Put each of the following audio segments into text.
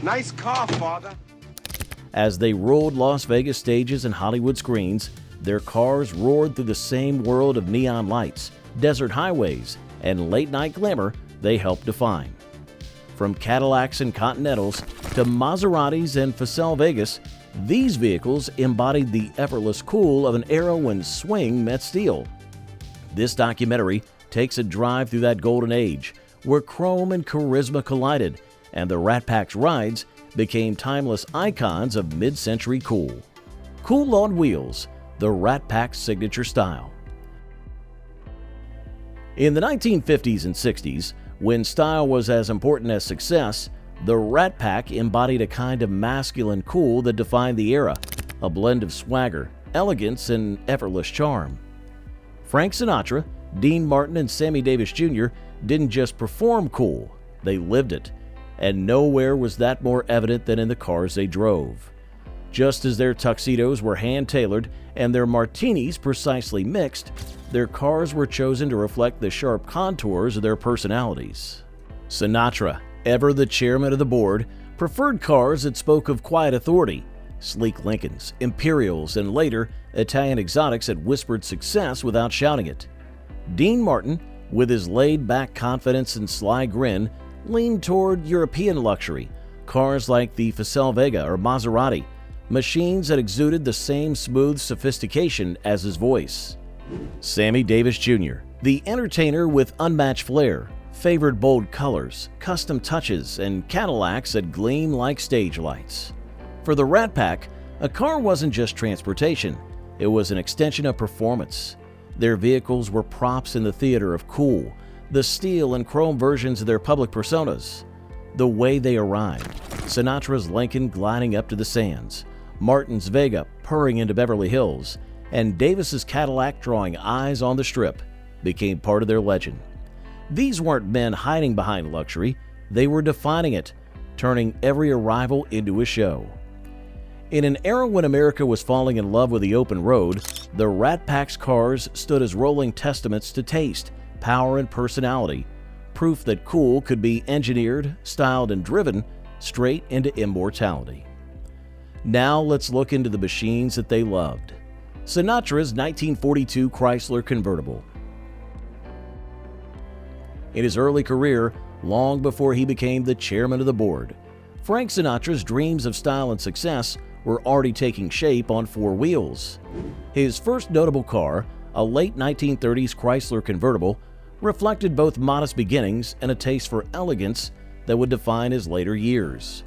Nice car, father. As they ruled Las Vegas stages and Hollywood screens, their cars roared through the same world of neon lights, desert highways, and late-night glamour they helped define. From Cadillacs and Continentals to Maseratis and Facel Vegas, these vehicles embodied the effortless cool of an era when swing met steel. This documentary takes a drive through that golden age, where chrome and charisma collided, and the Rat Pack's rides became timeless icons of mid-century cool. Cool on wheels, the Rat Pack's signature style. In the 1950s and 60s, when style was as important as success, the Rat Pack embodied a kind of masculine cool that defined the era, a blend of swagger, elegance, and effortless charm. Frank Sinatra, Dean Martin, and Sammy Davis Jr. didn't just perform cool, they lived it, and nowhere was that more evident than in the cars they drove. Just as their tuxedos were hand-tailored and their martinis precisely mixed, their cars were chosen to reflect the sharp contours of their personalities. Sinatra, ever the chairman of the board, preferred cars that spoke of quiet authority. Sleek Lincolns, Imperials, and later, Italian exotics that whispered success without shouting it. Dean Martin, with his laid-back confidence and sly grin, leaned toward European luxury, cars like the Facel Vega or Maserati, machines that exuded the same smooth sophistication as his voice. Sammy Davis Jr., the entertainer with unmatched flair, favored bold colors, custom touches, and Cadillacs that gleam like stage lights. For the Rat Pack, a car wasn't just transportation, it was an extension of performance. Their vehicles were props in the theater of cool, the steel and chrome versions of their public personas. The way they arrived, Sinatra's Lincoln gliding up to the sands, Martin's Vega purring into Beverly Hills, and Davis's Cadillac drawing eyes on the Strip, became part of their legend. These weren't men hiding behind luxury, they were defining it, turning every arrival into a show. In an era when America was falling in love with the open road, the Rat Pack's cars stood as rolling testaments to taste, power, and personality, proof that cool could be engineered, styled, and driven straight into immortality. Now let's look into the machines that they loved. Sinatra's 1942 Chrysler convertible. In his early career, long before he became the chairman of the board, Frank Sinatra's dreams of style and success were already taking shape on four wheels. His first notable car, a late 1930s Chrysler convertible, reflected both modest beginnings and a taste for elegance that would define his later years.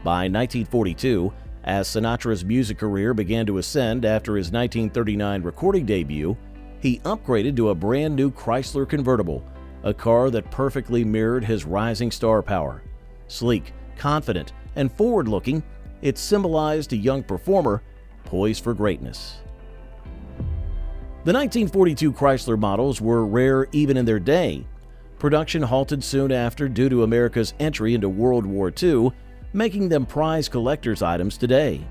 By 1942, as Sinatra's music career began to ascend after his 1939 recording debut, he upgraded to a brand new Chrysler convertible, a car that perfectly mirrored his rising star power. Sleek, confident, and forward-looking, it symbolized a young performer poised for greatness. The 1942 Chrysler models were rare even in their day. Production halted soon after due to America's entry into World War II, making them prized collector's items today.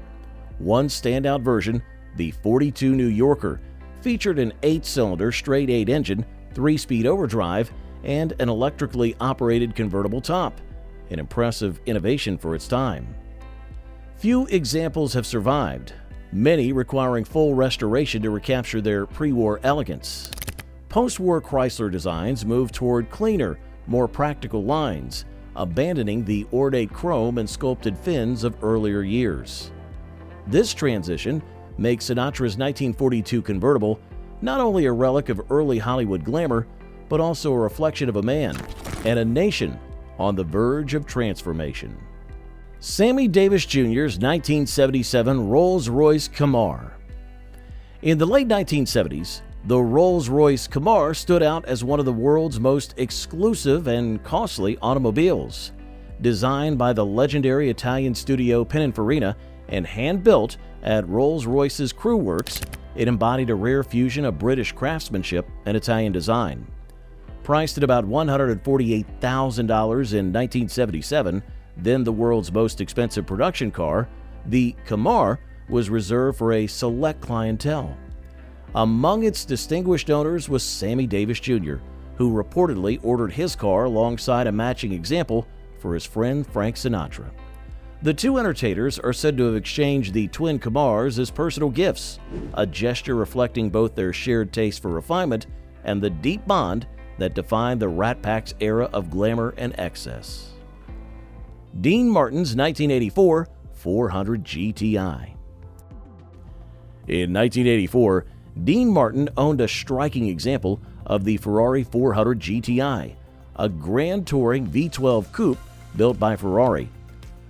One standout version, the 42 New Yorker, featured an 8-cylinder straight-8 engine, 3-speed overdrive, and an electrically operated convertible top, an impressive innovation for its time. Few examples have survived, many requiring full restoration to recapture their pre-war elegance. Post-war Chrysler designs moved toward cleaner, more practical lines, abandoning the ornate chrome and sculpted fins of earlier years. This transition makes Sinatra's 1942 convertible not only a relic of early Hollywood glamour, but also a reflection of a man and a nation on the verge of transformation. Sammy Davis Jr.'s 1977 Rolls-Royce Glamour. In the late 1970s, the Rolls-Royce Glamour stood out as one of the world's most exclusive and costly automobiles. Designed by the legendary Italian studio Pininfarina and hand-built at Rolls-Royce's Crew Works, it embodied a rare fusion of British craftsmanship and Italian design. Priced at about $148,000 in 1977, then the world's most expensive production car, the Glamour was reserved for a select clientele. Among its distinguished owners was Sammy Davis Jr., who reportedly ordered his car alongside a matching example for his friend Frank Sinatra. The two entertainers are said to have exchanged the twin Camars as personal gifts, a gesture reflecting both their shared taste for refinement and the deep bond that defined the Rat Pack's era of glamour and excess. Dean Martin's 1984 400 GTI. In 1984, Dean Martin owned a striking example of the Ferrari 400 GTI, a grand touring V12 coupe built by Ferrari.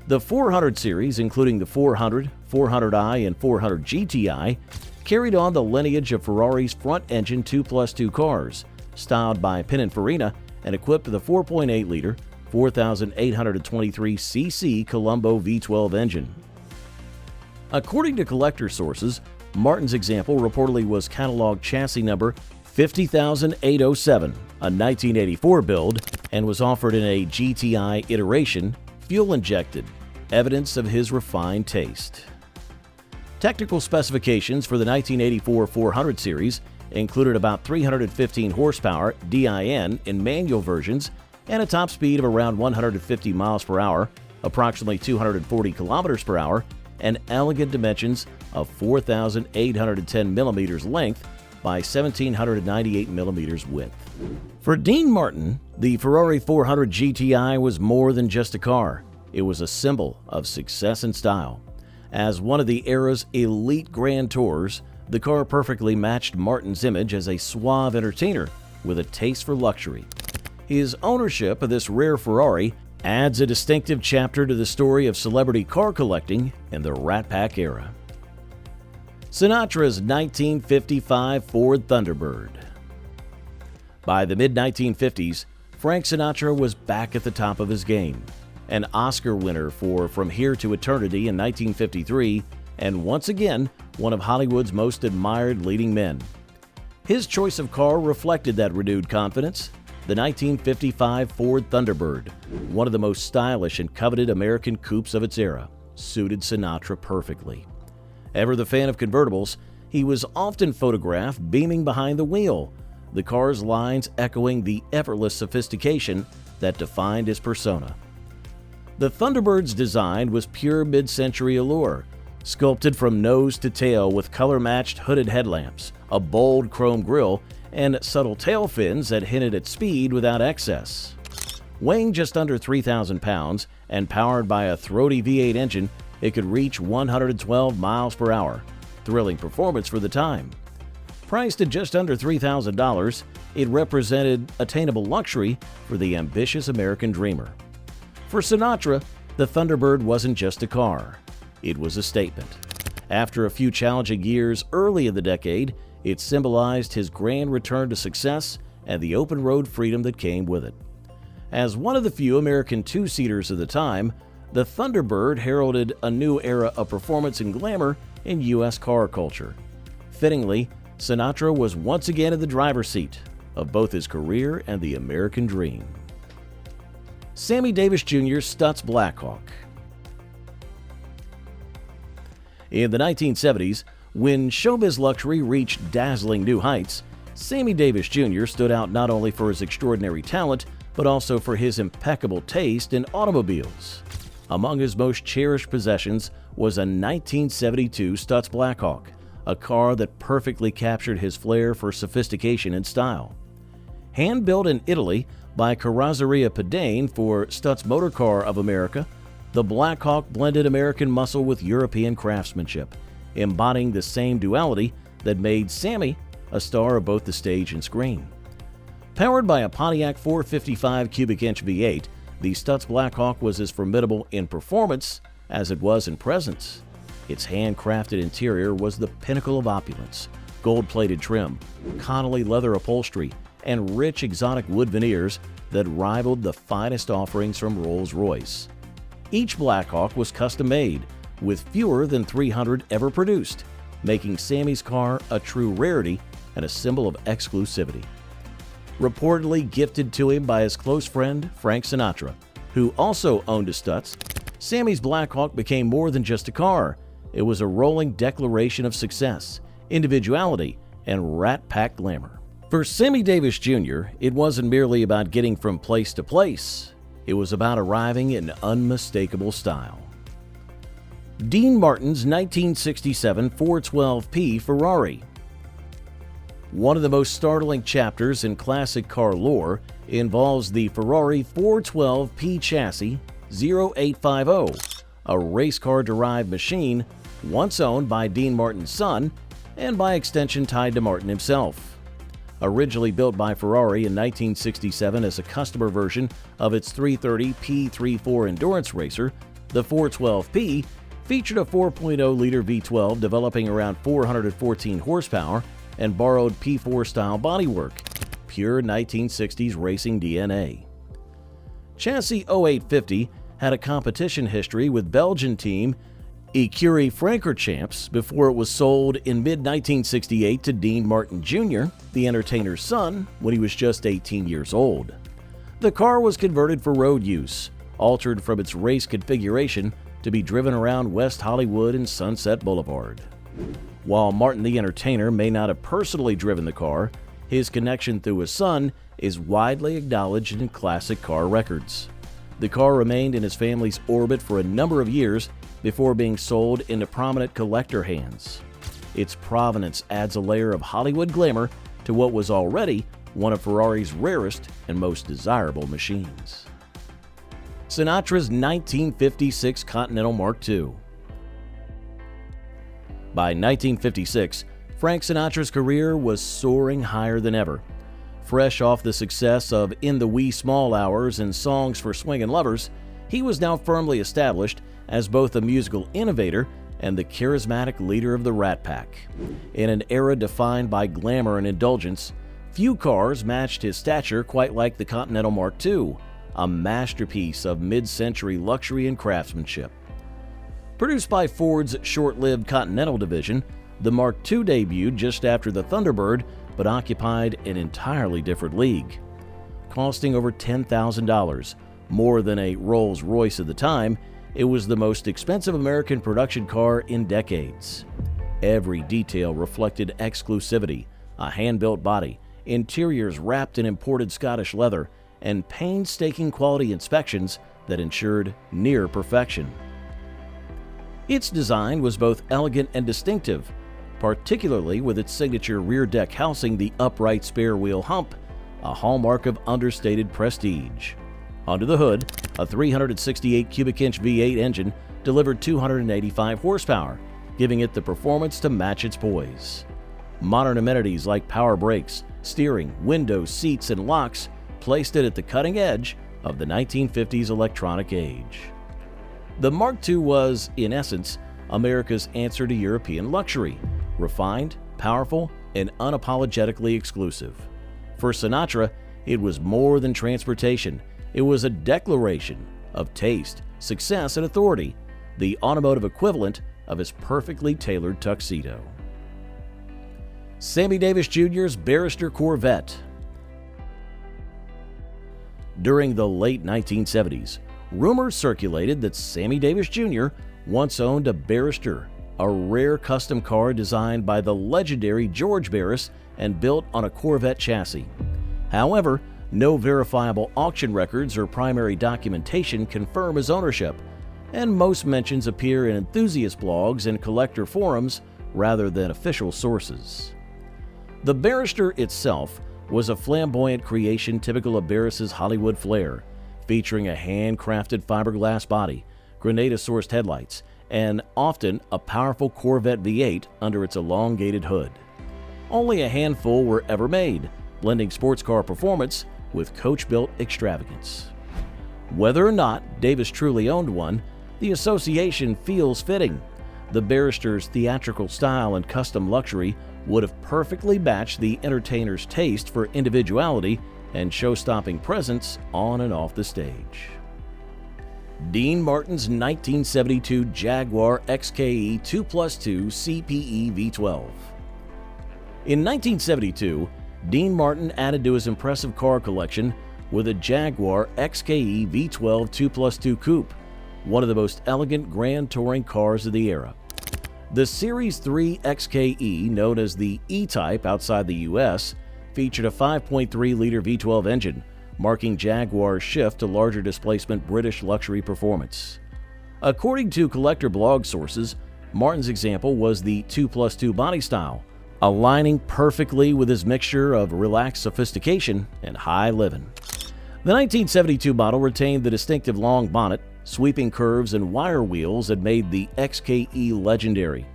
The 400 series, including the 400, 400i, and 400 GTI, carried on the lineage of Ferrari's front-engine 2+2 cars, styled by Pininfarina and equipped with a 4.8-liter, 4,823cc Colombo V12 engine. According to collector sources, Martin's example reportedly was catalog chassis number 50,807, a 1984 build, and was offered in a GTI iteration, fuel-injected, evidence of his refined taste. Technical specifications for the 1984 400 series included about 315 horsepower DIN in manual versions and a top speed of around 150 miles per hour, approximately 240 kilometers per hour, and elegant dimensions of 4,810 millimeters length by 1,798 millimeters width. For Dean Martin, the Ferrari 400 GTI was more than just a car. It was a symbol of success and style. As one of the era's elite grand tours, the car perfectly matched Martin's image as a suave entertainer with a taste for luxury. His ownership of this rare Ferrari adds a distinctive chapter to the story of celebrity car collecting in the Rat Pack era. Sinatra's 1955 Ford Thunderbird. By the mid-1950s, Frank Sinatra was back at the top of his game. An Oscar winner for From Here to Eternity in 1953, and once again, one of Hollywood's most admired leading men. His choice of car reflected that renewed confidence. The 1955 Ford Thunderbird, one of the most stylish and coveted American coupes of its era, suited Sinatra perfectly. Ever the fan of convertibles, he was often photographed beaming behind the wheel, the car's lines echoing the effortless sophistication that defined his persona. The Thunderbird's design was pure mid-century allure, sculpted from nose to tail with color-matched hooded headlamps, a bold chrome grille, and subtle tail fins that hinted at speed without excess. Weighing just under 3,000 pounds and powered by a throaty V8 engine, it could reach 112 miles per hour, thrilling performance for the time. Priced at just under $3,000, it represented attainable luxury for the ambitious American dreamer. For Sinatra, the Thunderbird wasn't just a car, it was a statement. After a few challenging years early in the decade, it symbolized his grand return to success and the open road freedom that came with it. As one of the few American two-seaters of the time, the Thunderbird heralded a new era of performance and glamour in U.S. car culture. Fittingly, Sinatra was once again in the driver's seat of both his career and the American dream. Sammy Davis Jr.'s Stutz Blackhawk. In the 1970s, when showbiz luxury reached dazzling new heights, Sammy Davis Jr. stood out not only for his extraordinary talent, but also for his impeccable taste in automobiles. Among his most cherished possessions was a 1972 Stutz Blackhawk, a car that perfectly captured his flair for sophistication and style. Hand-built in Italy by Carrozzeria Pedane for Stutz Motor Car of America, the Blackhawk blended American muscle with European craftsmanship, embodying the same duality that made Sammy a star of both the stage and screen. Powered by a Pontiac 455 cubic inch V8, the Stutz Blackhawk was as formidable in performance as it was in presence. Its handcrafted interior was the pinnacle of opulence: gold-plated trim, Connolly leather upholstery, and rich exotic wood veneers that rivaled the finest offerings from Rolls-Royce. Each Blackhawk was custom-made, with fewer than 300 ever produced, making Sammy's car a true rarity and a symbol of exclusivity. Reportedly gifted to him by his close friend Frank Sinatra, who also owned a Stutz, Sammy's Blackhawk became more than just a car. It was a rolling declaration of success, individuality, and Rat Pack glamour. For Sammy Davis Jr., it wasn't merely about getting from place to place. It was about arriving in unmistakable style. Dean Martin's 1967 412P Ferrari. One of the most startling chapters in classic car lore involves the Ferrari 412P chassis 0850, a race car-derived machine once owned by Dean Martin's son and by extension tied to Martin himself. Originally built by Ferrari in 1967 as a customer version of its 330 P34 endurance racer, the 412P featured a 4.0-liter V12 developing around 414 horsepower and borrowed P4-style bodywork, pure 1960s racing DNA. Chassis 0850 had a competition history with Belgian team Écurie Francorchamps before it was sold in mid-1968 to Dean Martin Jr., the entertainer's son, when he was just 18 years old. The car was converted for road use, altered from its race configuration to be driven around West Hollywood and Sunset Boulevard. While Martin the entertainer may not have personally driven the car, his connection through his son is widely acknowledged in classic car records. The car remained in his family's orbit for a number of years before being sold into prominent collector hands. Its provenance adds a layer of Hollywood glamour to what was already one of Ferrari's rarest and most desirable machines. Sinatra's 1956 Continental Mark II. By 1956, Frank Sinatra's career was soaring higher than ever. Fresh off the success of In the Wee Small Hours and Songs for Swingin' Lovers, he was now firmly established as both a musical innovator and the charismatic leader of the Rat Pack. In an era defined by glamour and indulgence, few cars matched his stature quite like the Continental Mark II, a masterpiece of mid-century luxury and craftsmanship. Produced by Ford's short-lived Continental division, the Mark II debuted just after the Thunderbird but occupied an entirely different league. Costing over $10,000, more than a Rolls-Royce at the time, it was the most expensive American production car in decades. Every detail reflected exclusivity, a hand-built body, interiors wrapped in imported Scottish leather, and painstaking quality inspections that ensured near perfection. Its design was both elegant and distinctive, particularly with its signature rear deck housing the upright spare wheel hump, a hallmark of understated prestige. Under the hood, a 368 cubic inch V8 engine delivered 285 horsepower, giving it the performance to match its poise. Modern amenities like power brakes, steering, windows, seats, and locks placed it at the cutting edge of the 1950s electronic age. The Mark II was, in essence, America's answer to European luxury, refined, powerful, and unapologetically exclusive. For Sinatra, it was more than transportation. It was a declaration of taste, success, and authority, the automotive equivalent of his perfectly tailored tuxedo. Sammy Davis Jr.'s Barrister Corvette. During the late 1970s, rumors circulated that Sammy Davis Jr. once owned a Barrister, a rare custom car designed by the legendary George Barris and built on a Corvette chassis. However, no verifiable auction records or primary documentation confirm his ownership, and most mentions appear in enthusiast blogs and collector forums rather than official sources. The Barrister itself was a flamboyant creation typical of Barris's Hollywood flair, featuring a handcrafted fiberglass body, Grenada-sourced headlights, and often a powerful Corvette V8 under its elongated hood. Only a handful were ever made, blending sports car performance with coach-built extravagance. Whether or not Davis truly owned one, the association feels fitting. The Barrister's theatrical style and custom luxury would have perfectly matched the entertainer's taste for individuality and show-stopping presence on and off the stage. Dean Martin's 1972 Jaguar XKE 2+2 CPE V12. In 1972, Dean Martin added to his impressive car collection with a Jaguar XKE V12 2+2 Coupe, one of the most elegant grand touring cars of the era. The Series 3 XKE, known as the E-Type outside the US, featured a 5.3-liter V12 engine, marking Jaguar's shift to larger displacement British luxury performance. According to collector blog sources, Martin's example was the 2+2 body style, aligning perfectly with his mixture of relaxed sophistication and high living. The 1972 model retained the distinctive long bonnet, sweeping curves, and wire wheels that made the XKE legendary.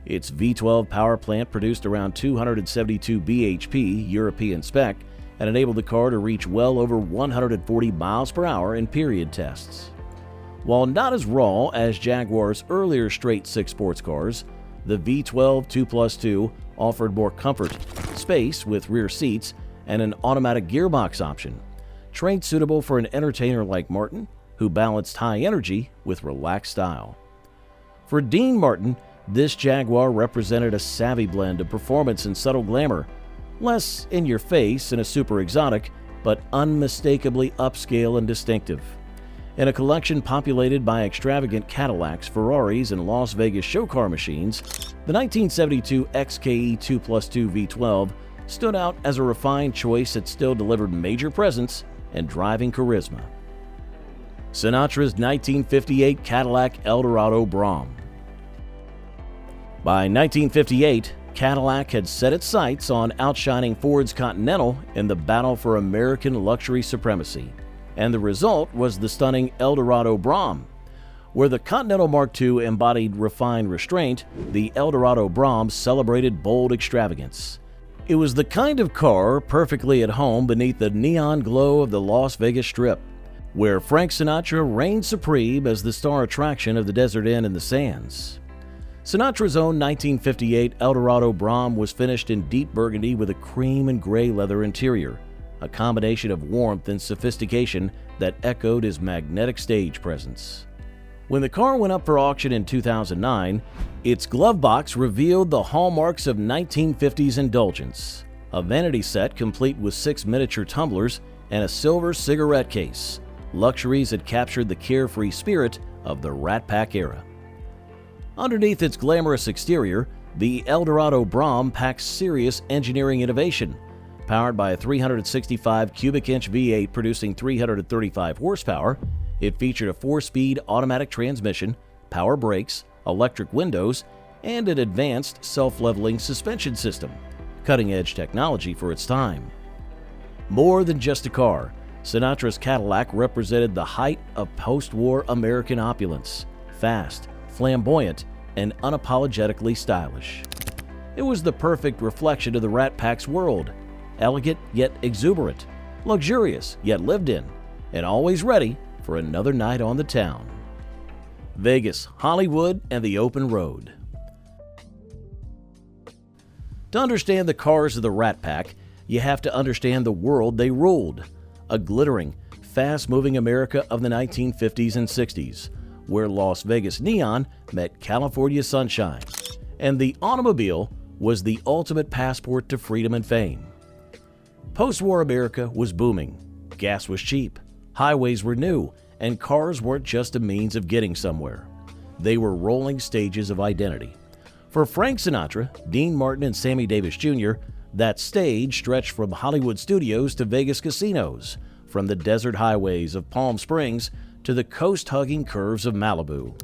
Its V12 power plant produced around 272 bhp European spec and enabled the car to reach well over 140 miles per hour in period tests. While not as raw as Jaguar's earlier straight-six sports cars, the V12 2+2 offered more comfort, space with rear seats, and an automatic gearbox option, traits suitable for an entertainer like Martin, who balanced high energy with relaxed style. For Dean Martin, this Jaguar represented a savvy blend of performance and subtle glamour, less in your face and a super exotic, but unmistakably upscale and distinctive. In a collection populated by extravagant Cadillacs, Ferraris, and Las Vegas show car machines, the 1972 XKE 2+2 V12 stood out as a refined choice that still delivered major presence and driving charisma. Sinatra's 1958 Cadillac Eldorado Brougham. By 1958, Cadillac had set its sights on outshining Ford's Continental in the battle for American luxury supremacy, and the result was the stunning Eldorado Brougham. Where the Continental Mark II embodied refined restraint, the Eldorado Brougham celebrated bold extravagance. It was the kind of car perfectly at home beneath the neon glow of the Las Vegas Strip, where Frank Sinatra reigned supreme as the star attraction of the Desert Inn and the Sands. Sinatra's own 1958 Eldorado Brougham was finished in deep burgundy with a cream and gray leather interior, a combination of warmth and sophistication that echoed his magnetic stage presence. When the car went up for auction in 2009, its glove box revealed the hallmarks of 1950s indulgence: a vanity set complete with 6 miniature tumblers and a silver cigarette case, luxuries that captured the carefree spirit of the Rat Pack era. Underneath its glamorous exterior, the Eldorado Brougham packs serious engineering innovation. Powered by a 365 cubic inch V8 producing 335 horsepower, it featured a 4-speed automatic transmission, power brakes, electric windows, and an advanced self-leveling suspension system, cutting-edge technology for its time. More than just a car, Sinatra's Cadillac represented the height of post-war American opulence: fast, flamboyant, and unapologetically stylish. It was the perfect reflection of the Rat Pack's world: elegant yet exuberant, luxurious yet lived in, and always ready for another night on the town. Vegas, Hollywood, and the open road. To understand the cars of the Rat Pack, you have to understand the world they ruled: a glittering, fast-moving America of the 1950s and 60s, where Las Vegas neon met California sunshine, and the automobile was the ultimate passport to freedom and fame. Post-war America was booming. Gas was cheap, highways were new, and cars weren't just a means of getting somewhere. They were rolling stages of identity. For Frank Sinatra, Dean Martin, and Sammy Davis Jr., that stage stretched from Hollywood studios to Vegas casinos, from the desert highways of Palm Springs to the coast-hugging curves of Malibu.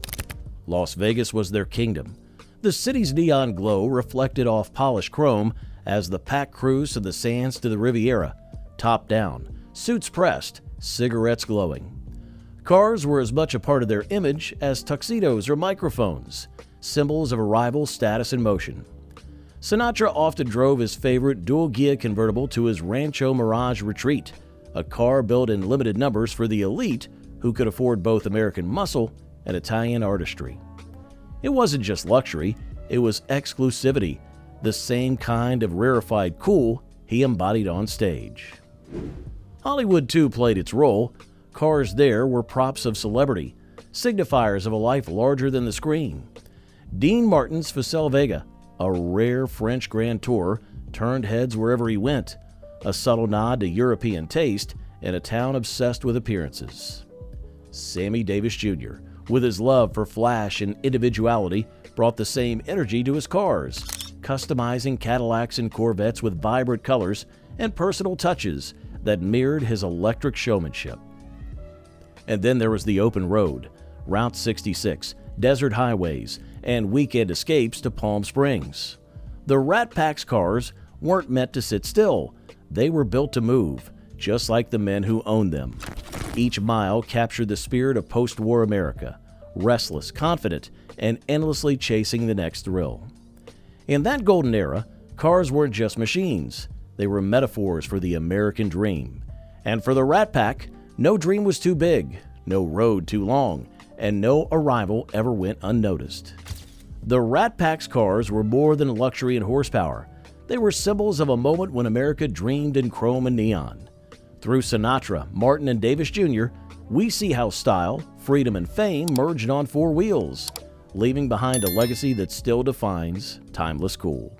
Las Vegas was their kingdom. The city's neon glow reflected off polished chrome as the pack cruised from the sands to the Riviera, top down, suits pressed, cigarettes glowing. Cars were as much a part of their image as tuxedos or microphones, symbols of arrival, status, and motion. Sinatra often drove his favorite dual-gear convertible to his Rancho Mirage retreat, a car built in limited numbers for the elite who could afford both American muscle and Italian artistry. It wasn't just luxury, it was exclusivity, the same kind of rarefied cool he embodied on stage. Hollywood too played its role. Cars there were props of celebrity, signifiers of a life larger than the screen. Dean Martin's Facel Vegas, a rare French Grand Tour, turned heads wherever he went, a subtle nod to European taste in a town obsessed with appearances. Sammy Davis Jr., with his love for flash and individuality, brought the same energy to his cars, customizing Cadillacs and Corvettes with vibrant colors and personal touches that mirrored his electric showmanship. And then there was the open road, Route 66, desert highways, and weekend escapes to Palm Springs. The Rat Pack's cars weren't meant to sit still. They were built to move, just like the men who owned them. Each mile captured the spirit of post-war America, restless, confident, and endlessly chasing the next thrill. In that golden era, cars weren't just machines. They were metaphors for the American dream. And for the Rat Pack, no dream was too big, no road too long, and no arrival ever went unnoticed. The Rat Pack's cars were more than luxury and horsepower. They were symbols of a moment when America dreamed in chrome and neon. Through Sinatra, Martin, and Davis Jr., we see how style, freedom, and fame merged on four wheels, leaving behind a legacy that still defines timeless cool.